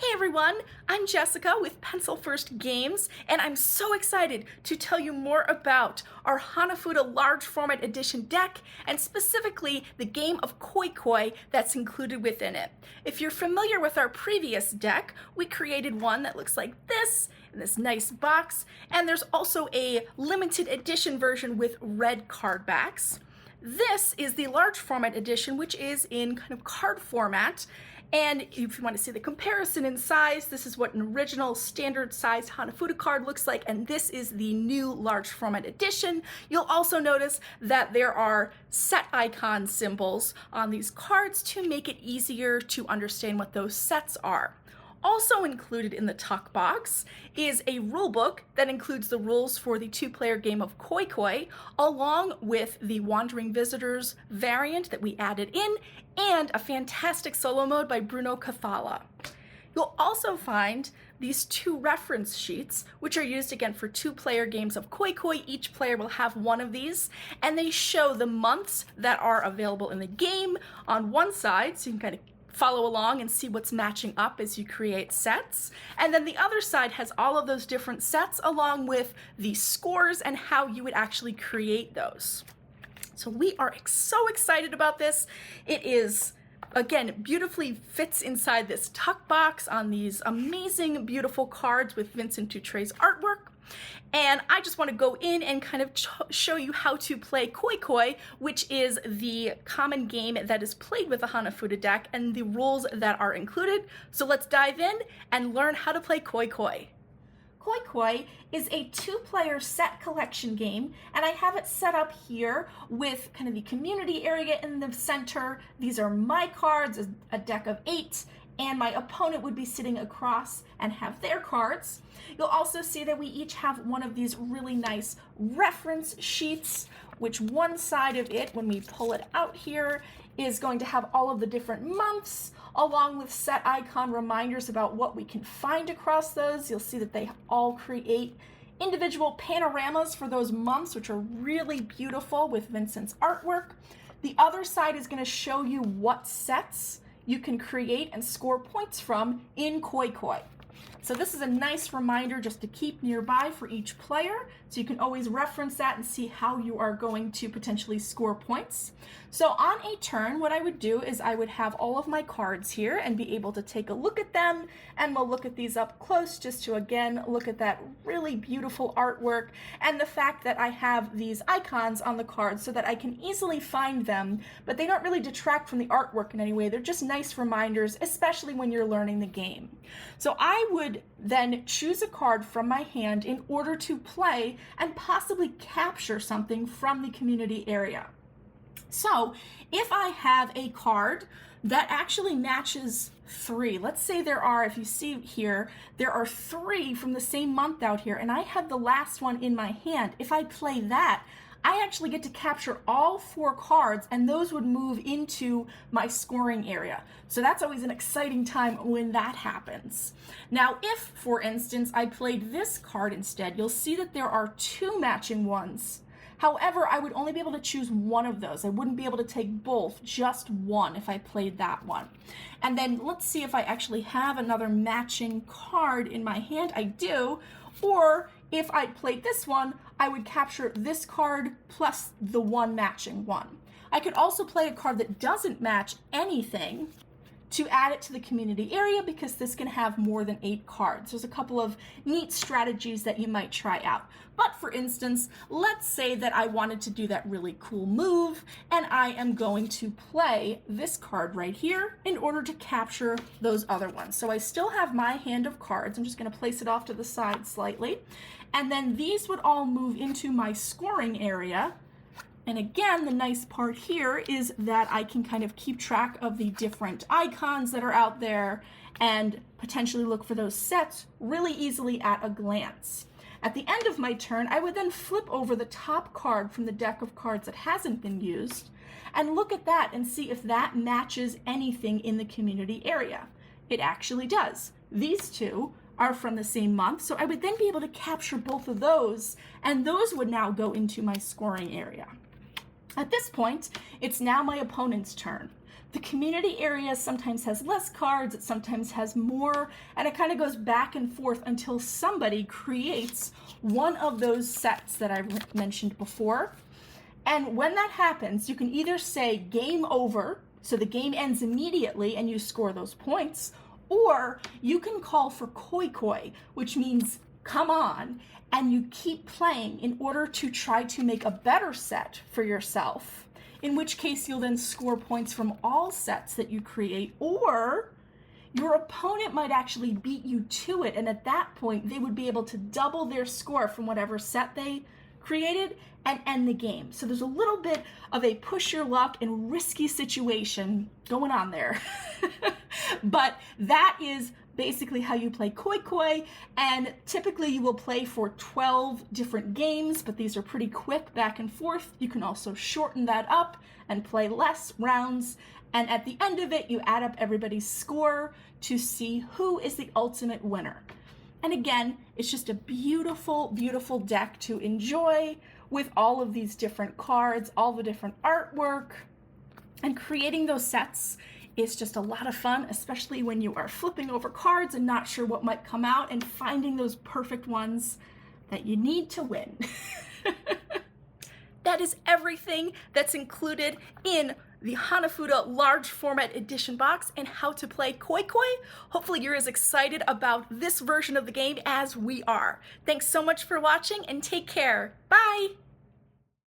Hey everyone, I'm Jessica with Pencil First Games, and I'm so excited to tell you more about our Hanafuda Large Format Edition deck, and specifically the game of Koi Koi that's included within it. If you're familiar with our previous deck, we created one that looks like this, in this nice box, and there's also a limited edition version with red card backs. This is the large format edition, which is in kind of card format. And if you want to see the comparison in size, this is what an original standard sized Hanafuda card looks like, and this is the new large format edition. You'll also notice that there are set icon symbols on these cards to make it easier to understand what those sets are. Also included in the tuck box is a rule book that includes the rules for the two-player game of Koi Koi, along with the Wandering Visitors variant that we added in, and a fantastic solo mode by Bruno Cathala. You'll also find these two reference sheets, which are used again for two-player games of Koi Koi. Each player will have one of these, and they show the months that are available in the game on one side, so you can kind of follow along and see what's matching up as you create sets. And then the other side has all of those different sets along with the scores and how you would actually create those. So we are so excited about this. It is, again, beautifully fits inside this tuck box on these amazing, beautiful cards with Vincent Dutray's artwork. And I just want to go in and kind of show you how to play Koi Koi, which is the common game that is played with the Hanafuda deck, and the rules that are included. So let's dive in and learn how to play Koi Koi. Koi Koi is a two-player set collection game, and I have it set up here with kind of the community area in the center. These are my cards, a deck of 8, and my opponent would be sitting across and have their cards. You'll also see that we each have one of these really nice reference sheets, which one side of it, when we pull it out here, is going to have all of the different months, along with set icon reminders about what we can find across those. You'll see that they all create individual panoramas for those months, which are really beautiful with Vincent's artwork. The other side is going to show you what sets you can create and score points from in Koi Koi. So this is a nice reminder just to keep nearby for each player, so you can always reference that and see how you are going to potentially score points. So on a turn, what I would do is I would have all of my cards here and be able to take a look at them, and we'll look at these up close just to again look at that really beautiful artwork and the fact that I have these icons on the cards so that I can easily find them, but they don't really detract from the artwork in any way. They're just nice reminders, especially when you're learning the game. So I would then choose a card from my hand in order to play and possibly capture something from the community area. So if I have a card that actually matches 3, let's say there are, if you see here, there are 3 from the same month out here, and I have the last one in my hand. If I play that, I actually get to capture all 4 cards, and those would move into my scoring area. So that's always an exciting time when that happens. Now, if, for instance, I played this card instead, you'll see that there are 2 matching ones. However, I would only be able to choose one of those. I wouldn't be able to take both, just one if I played that one. And then let's see if I actually have another matching card in my hand. I do. Or if I played this one, I would capture this card plus the one matching one. I could also play a card that doesn't match anything to add it to the community area, because this can have more than 8 cards. There's a couple of neat strategies that you might try out. But for instance, let's say that I wanted to do that really cool move, and I am going to play this card right here in order to capture those other ones. So I still have my hand of cards. I'm just going to place it off to the side slightly. And then these would all move into my scoring area. And again, the nice part here is that I can kind of keep track of the different icons that are out there and potentially look for those sets really easily at a glance. At the end of my turn, I would then flip over the top card from the deck of cards that hasn't been used and look at that and see if that matches anything in the community area. It actually does. These 2 are from the same month, so I would then be able to capture both of those, and those would now go into my scoring area. At this point, it's now my opponent's turn. The community area sometimes has less cards, it sometimes has more, and it kind of goes back and forth until somebody creates one of those sets that I mentioned before. And when that happens, you can either say game over, so the game ends immediately and you score those points, or you can call for koi koi, which means come on, and you keep playing in order to try to make a better set for yourself, in which case you'll then score points from all sets that you create, or your opponent might actually beat you to it, and at that point they would be able to double their score from whatever set they created and end the game. So there's a little bit of a push your luck and risky situation going on there. But that is basically how you play koi koi, and typically you will play for 12 different games, but these are pretty quick back and forth. You can also shorten that up and play less rounds, and at the end of it you add up everybody's score to see who is the ultimate winner. And again, it's just a beautiful, beautiful deck to enjoy with all of these different cards, all the different artwork, and creating those sets is just a lot of fun, especially when you are flipping over cards and not sure what might come out, and finding those perfect ones that you need to win. That is everything that's included in the Hanafuda large format edition box and how to play koi koi. Hopefully you're as excited about this version of the game as we are. Thanks so much for watching and take care. Bye!